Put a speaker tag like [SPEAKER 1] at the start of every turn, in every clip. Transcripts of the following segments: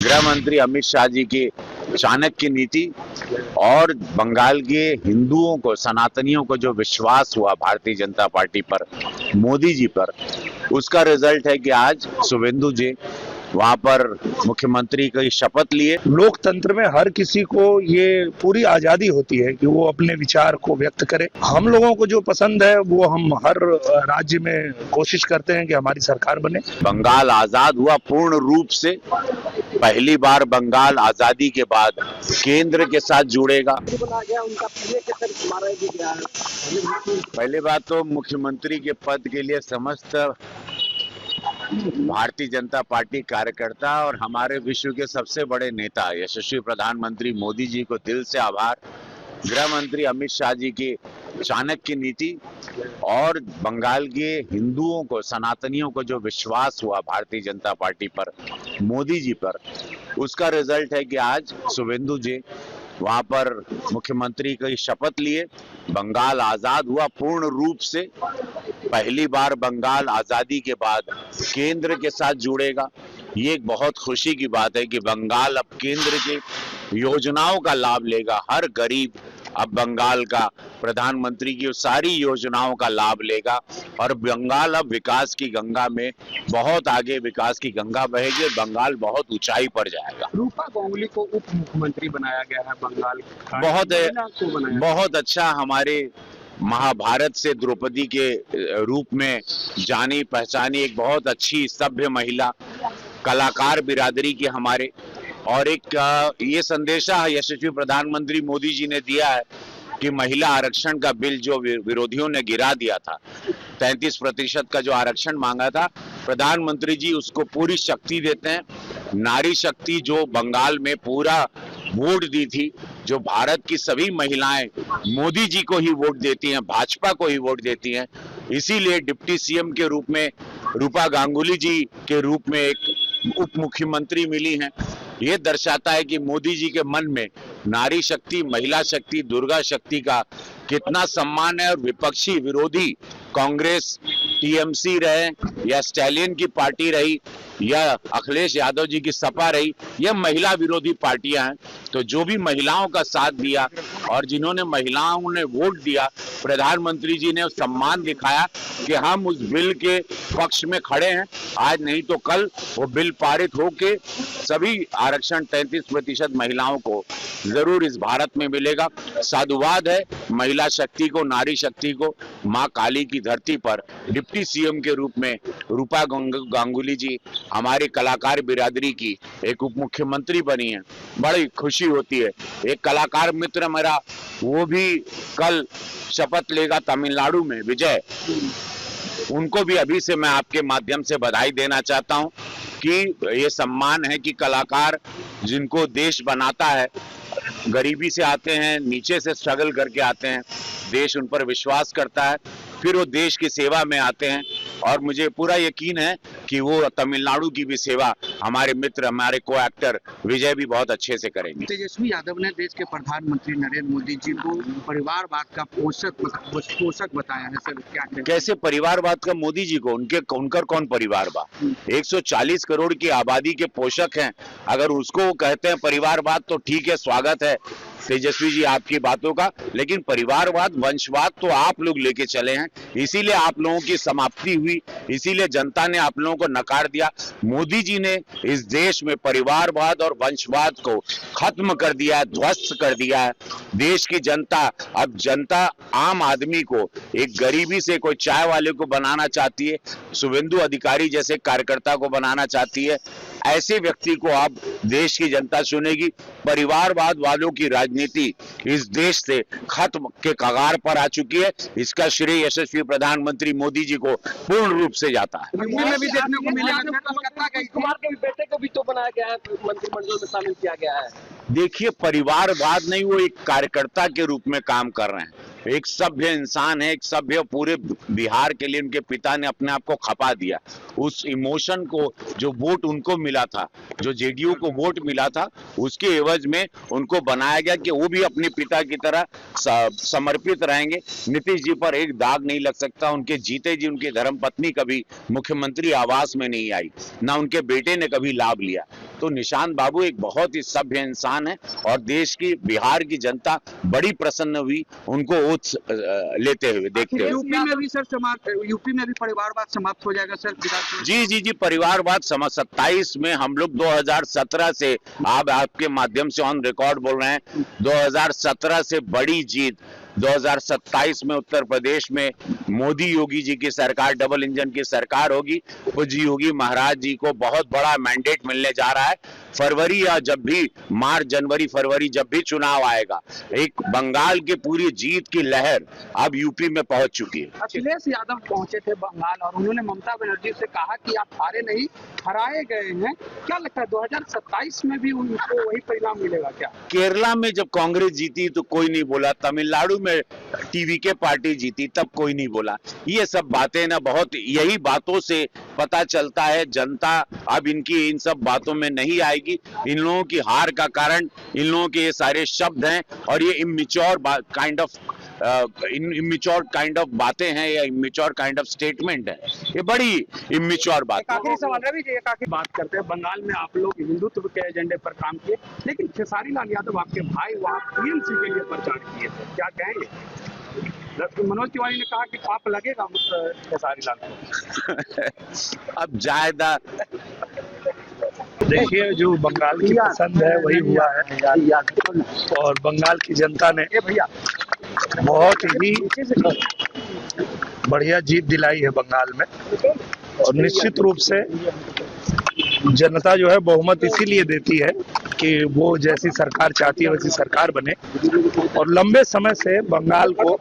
[SPEAKER 1] गृह मंत्री अमित शाह जी की चाणक्य नीति और बंगाल के हिंदुओं को, सनातनियों को जो विश्वास हुआ भारतीय जनता पार्टी पर, मोदी जी पर, उसका रिजल्ट है कि आज शुभेंदु जी वहां पर मुख्यमंत्री की शपथ लिए।
[SPEAKER 2] लोकतंत्र में हर किसी को ये पूरी आजादी होती है कि वो अपने विचार को व्यक्त करे। हम लोगों को जो पसंद है वो हम हर राज्य में कोशिश करते हैं कि हमारी सरकार बने।
[SPEAKER 1] बंगाल आजाद हुआ पूर्ण रूप से। पहली बार बंगाल आजादी के बाद केंद्र के साथ जुड़ेगा। पहली बात तो मुख्यमंत्री के पद के लिए समस्त भारतीय जनता पार्टी कार्यकर्ता और हमारे विश्व के सबसे बड़े नेता यशस्वी प्रधानमंत्री मोदी जी को दिल से आभार। गृह मंत्री अमित शाह जी की चाणक्य नीति और बंगाल के हिंदुओं को, सनातनियों को जो विश्वास हुआ भारतीय जनता पार्टी पर, मोदी जी पर, उसका रिजल्ट है कि आज शुभेंदु जी वहां पर मुख्यमंत्री की शपथ लिए। बंगाल आजाद हुआ पूर्ण रूप से। पहली बार बंगाल आजादी के बाद केंद्र के साथ जुड़ेगा। ये एक बहुत खुशी की बात है कि बंगाल अब केंद्र की योजनाओं का लाभ लेगा। हर गरीब अब बंगाल का प्रधानमंत्री की सारी योजनाओं का लाभ लेगा और बंगाल अब विकास की गंगा में बहुत आगे, विकास की गंगा बहेगी और बंगाल बहुत ऊंचाई पर जाएगा।
[SPEAKER 3] रूपा गांगुली को उप मुख्यमंत्री बनाया गया है बंगाल का।
[SPEAKER 1] बहुत अच्छा। हमारे महाभारत से द्रौपदी के रूप में जानी पहचानी एक बहुत अच्छी सभ्य महिला, कलाकार बिरादरी की हमारे, और एक ये संदेशा यशस्वी प्रधानमंत्री मोदी जी ने दिया है कि महिला आरक्षण का बिल जो विरोधियों ने गिरा दिया था, 33% का जो आरक्षण मांगा था, प्रधानमंत्री जी उसको पूरी शक्ति देते हैं। नारी शक्ति जो बंगाल में पूरा वोट दी थी, जो भारत की सभी महिलाएं मोदी जी को ही वोट देती हैं, भाजपा को ही वोट देती हैं, इसीलिए डिप्टी सीएम के रूप में रूपा गांगुली जी के रूप में एक उप मुख्यमंत्री मिली हैं। ये दर्शाता है कि मोदी जी के मन में नारी शक्ति, महिला शक्ति, दुर्गा शक्ति का कितना सम्मान है। और विपक्षी विरोधी कांग्रेस, टीएमसी रहे या स्टैलियन की पार्टी रही या अखिलेश यादव जी की सपा रही, यह महिला विरोधी पार्टियां हैं। तो जो भी महिलाओं का साथ दिया और जिन्होंने महिलाओं ने वोट दिया, प्रधानमंत्री जी ने सम्मान दिखाया कि हम उस बिल के पक्ष में खड़े हैं। आज नहीं तो कल वो बिल पारित होके सभी आरक्षण 33% महिलाओं को जरूर इस भारत में मिलेगा। साधुवाद है महिला शक्ति को, नारी शक्ति को। मां काली की धरती पर डिप्टी सीएम के रूप में रूपा गांगुली जी हमारी कलाकार बिरादरी की एक उप मुख्यमंत्री बनी है। बड़ी खुशी होती है। एक कलाकार मित्र मेरा, वो भी कल शपथ लेगा तमिलनाडु में, विजय। उनको भी अभी से मैं आपके माध्यम से बधाई देना चाहता हूं कि ये सम्मान है कि कलाकार जिनको देश बनाता है, गरीबी से आते हैं, नीचे से स्ट्रगल करके आते हैं, देश उन पर विश्वास करता है, फिर वो देश की सेवा में आते हैं। और मुझे पूरा यकीन है कि वो तमिलनाडु की भी सेवा हमारे मित्र, हमारे को एक्टर विजय भी बहुत अच्छे से करेंगे।
[SPEAKER 3] तेजस्वी यादव ने देश के प्रधानमंत्री नरेंद्र मोदी जी को परिवारवाद का पोषक बताया है। सर क्या
[SPEAKER 1] कैसे परिवारवाद का? मोदी जी को उनका कौन परिवारवाद? 140 करोड़ की आबादी के पोषक हैं। अगर उसको कहते हैं परिवारवाद तो ठीक है, स्वागत है तेजस्वी जी आपकी बातों का। लेकिन परिवारवाद, वंशवाद तो आप लोग लेके चले हैं, इसीलिए आप लोगों की समाप्ति हुई, इसीलिए जनता ने आप लोगों को नकार दिया। मोदी जी ने इस देश में परिवारवाद और वंशवाद को खत्म कर दिया है, ध्वस्त कर दिया है। देश की जनता, अब जनता आम आदमी को एक गरीबी से कोई चाय वाले को बनाना चाहती है, शुभेंदु अधिकारी जैसे कार्यकर्ता को बनाना चाहती है। ऐसे व्यक्ति को अब देश की जनता चुनेगी। परिवारवाद वालों की राजनीति इस देश से खत्म के कगार पर आ चुकी है। इसका श्रेय यशस्वी प्रधानमंत्री मोदी जी को पूर्ण रूप से जाता है।
[SPEAKER 3] में भी देखने को मिलेगा। कुमार के बेटे को भी तो बनाया गया है, मंत्रिमंडल में शामिल किया गया है।
[SPEAKER 1] देखिए, परिवारवाद नहीं, वो एक कार्यकर्ता के रूप में काम कर रहे हैं। एक सभ्य इंसान है, एक सभ्य, पूरे बिहार के लिए उनके पिता ने अपने आप को खपा दिया। उस इमोशन को, जो वोट उनको मिला था, जो जेडीयू को वोट मिला था, उसके एवज में उनको बनाया गया कि वो भी अपने पिता की तरह समर्पित रहेंगे। नीतीश जी पर एक दाग नहीं लग सकता। उनके जीते जी उनकी धर्मपत्नी कभी मुख्यमंत्री आवास में नहीं आई, ना उनके बेटे ने कभी लाभ लिया। तो निशांत बाबू एक बहुत ही सभ्य इंसान है और देश की, बिहार की जनता बड़ी प्रसन्न हुई उनको ओथ लेते हुए, देखते हुए।
[SPEAKER 3] यूपी में भी सर यूपी में भी परिवारवाद समाप्त हो जाएगा सर विधानसभा?
[SPEAKER 1] जी, परिवारवाद 27 में हम लोग 2017 से, आप आपके माध्यम से ऑन रिकॉर्ड बोल रहे हैं, 2017 से बड़ी जीत 2027 में उत्तर प्रदेश में मोदी योगी जी की सरकार, डबल इंजन की सरकार होगी। पूज्य योगी महाराज जी को बहुत बड़ा मैंडेट मिलने जा रहा है। फरवरी या जब भी मार्च, जनवरी, फरवरी जब भी चुनाव आएगा, एक बंगाल की पूरी जीत की लहर अब यूपी में पहुंच चुकी है।
[SPEAKER 3] अखिलेश यादव पहुंचे थे बंगाल और उन्होंने ममता बनर्जी से कहा कि आप हारे नहीं, हराए गए हैं। क्या लगता है 2027 में भी उनको वही परिणाम मिलेगा क्या?
[SPEAKER 1] केरला में जब कांग्रेस जीती तो कोई नहीं बोला, तमिलनाडु में टीवीके पार्टी जीती तब कोई नहीं बोला। ये सब बातें ना, बहुत यही बातों से पता चलता है जनता अब इनकी इन सब बातों में नहीं आएगी। इन लोगों की हार का कारण इन लोगों के ये सारे शब्द हैं और ये इमेच्योर काइंड ऑफ बातें हैं या इमेच्योर काइंड ऑफ स्टेटमेंट है। ये बड़ी इमेच्योर बात है।
[SPEAKER 3] आखिरी सवाल रवि जी, काफी बात करते हैं, बंगाल में आप लोग हिंदुत्व के एजेंडे पर काम किए, लेकिन खेसारी लाल यादव आपके भाई वहाँ टीएमसी के लिए प्रचार किए थे, क्या कहेंगे? मनोज तिवारी ने कहा कि पाप लगेगा खेसारी लाल को।
[SPEAKER 1] अब जायदा
[SPEAKER 2] देखिए, जो बंगाल की पसंद है वही हुआ है और बंगाल की जनता ने बहुत ही बढ़िया जीत दिलाई है बंगाल में और निश्चित रूप से जनता जो है बहुमत इसीलिए देती है कि वो जैसी सरकार चाहती है वैसी सरकार बने। और लंबे समय से बंगाल को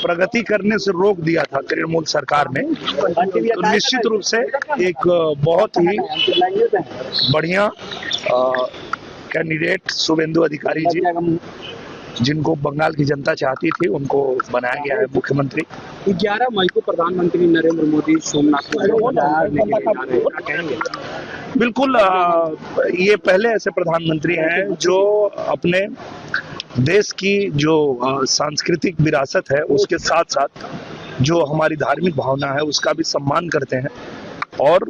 [SPEAKER 2] प्रगति करने से रोक दिया था तृणमूल सरकार ने, तो निश्चित रूप से एक बहुत ही बढ़िया कैंडिडेट शुभेंदु अधिकारी जी, जिनको बंगाल की जनता चाहती थी, उनको बनाया गया है मुख्यमंत्री।
[SPEAKER 3] 11 मई को प्रधानमंत्री नरेंद्र मोदी सोमनाथ को
[SPEAKER 2] बिल्कुल, ये पहले ऐसे प्रधानमंत्री हैं जो अपने देश की जो सांस्कृतिक विरासत है उसके साथ साथ जो हमारी धार्मिक भावना है उसका भी सम्मान करते हैं। और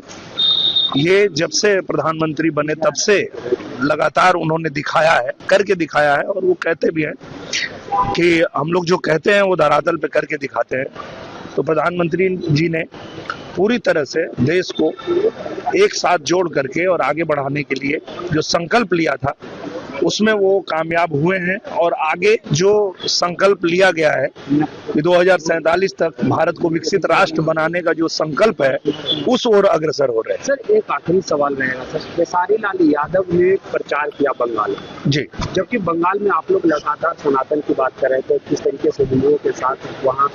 [SPEAKER 2] ये जब से प्रधानमंत्री बने तब से लगातार उन्होंने दिखाया है, करके दिखाया है, और वो कहते भी हैं कि हम लोग जो कहते हैं वो धरातल पे करके दिखाते हैं। तो प्रधानमंत्री जी ने पूरी तरह से देश को एक साथ जोड़ करके और आगे बढ़ाने के लिए जो संकल्प लिया था उसमें वो कामयाब हुए हैं और आगे जो संकल्प लिया गया है कि 2047 तक भारत को विकसित राष्ट्र बनाने का जो संकल्प है उस ओर अग्रसर हो रहे हैं।
[SPEAKER 3] सर, एक आखिरी सवाल रहेगा सर, खेसारी लाल यादव ने प्रचार किया बंगाल में जी, जबकि बंगाल में आप लोग लगातार सनातन की बात कर रहे थे, किस तरीके से हिंदुओं के साथ वहाँ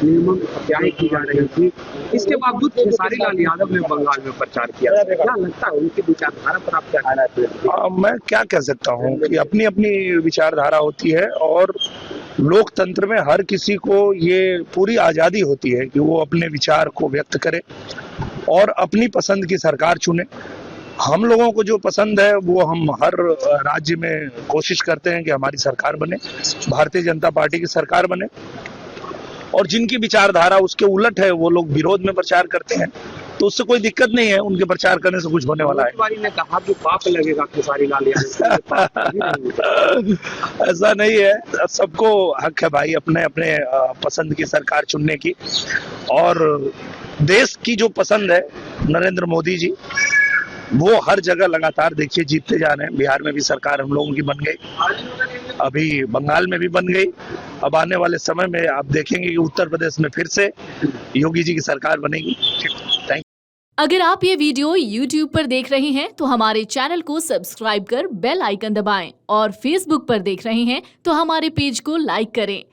[SPEAKER 3] निर्मम हत्याएं की जा रही थी, इसके बावजूद खेसारी लाल यादव ने बंगाल में प्रचार किया। क्या लगता है उनकी विचारधारा पर आप क्या कहना चाहते हैं?
[SPEAKER 2] मैं क्या कह सकता हूँ कि अपनी अपनी विचारधारा होती है और लोकतंत्र में हर किसी को ये पूरी आजादी होती है कि वो अपने विचार को व्यक्त करे और अपनी पसंद की सरकार चुने। हम लोगों को जो पसंद है वो हम हर राज्य में कोशिश करते हैं कि हमारी सरकार बने, भारतीय जनता पार्टी की सरकार बने, और जिनकी विचारधारा उसके उलट है वो लोग विरोध में प्रचार करते हैं, तो उससे कोई दिक्कत नहीं है, उनके प्रचार करने से कुछ होने वाला है।
[SPEAKER 3] तिवारी ने कहा कि पाप लगेगा खेसारी लाल यादव।
[SPEAKER 2] ऐसा नहीं है, सबको हक है भाई अपने अपने पसंद की सरकार चुनने की, और देश की जो पसंद है नरेंद्र मोदी जी वो हर जगह लगातार देखिए जीतते जा रहे हैं। बिहार में भी सरकार हम लोगों की बन गई, अभी बंगाल में भी बन गई, अब आने वाले समय में आप देखेंगे कि उत्तर प्रदेश में फिर से योगी जी की सरकार बनेगी। Thank you.
[SPEAKER 4] अगर आप ये वीडियो YouTube पर देख रहे हैं तो हमारे चैनल को सब्सक्राइब कर बेल आइकन दबाएं, और Facebook पर देख रहे हैं तो हमारे पेज को लाइक करें।